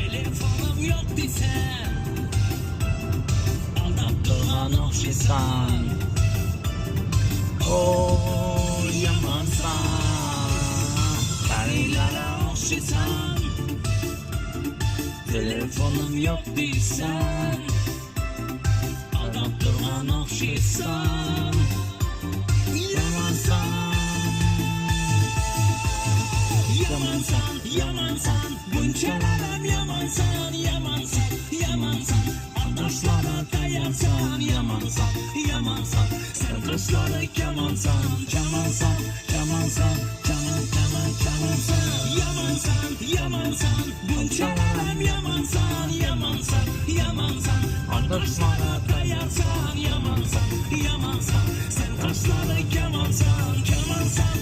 Telefonum yok desem, aldattığına oxşaysan. Oy yamansan, pərilərə oxşaysan. Telefonum yok desem, aldattığına oxşaysan. Yamansan, yamansan, yamansan. Bunçalarım yamansan, yamansan, yamansan. Adaşlara dayansan, yamansan, yamansan. Sen kızları yamansan, yamansan, yamansan, yaman, yaman, yamansan. Yamansan, yamansan. Bunçalarım yamansan, yamansan, yamansan. Adaşlara dayansan, yamansan, yamansan. Sen kızları yamansan, yamansan.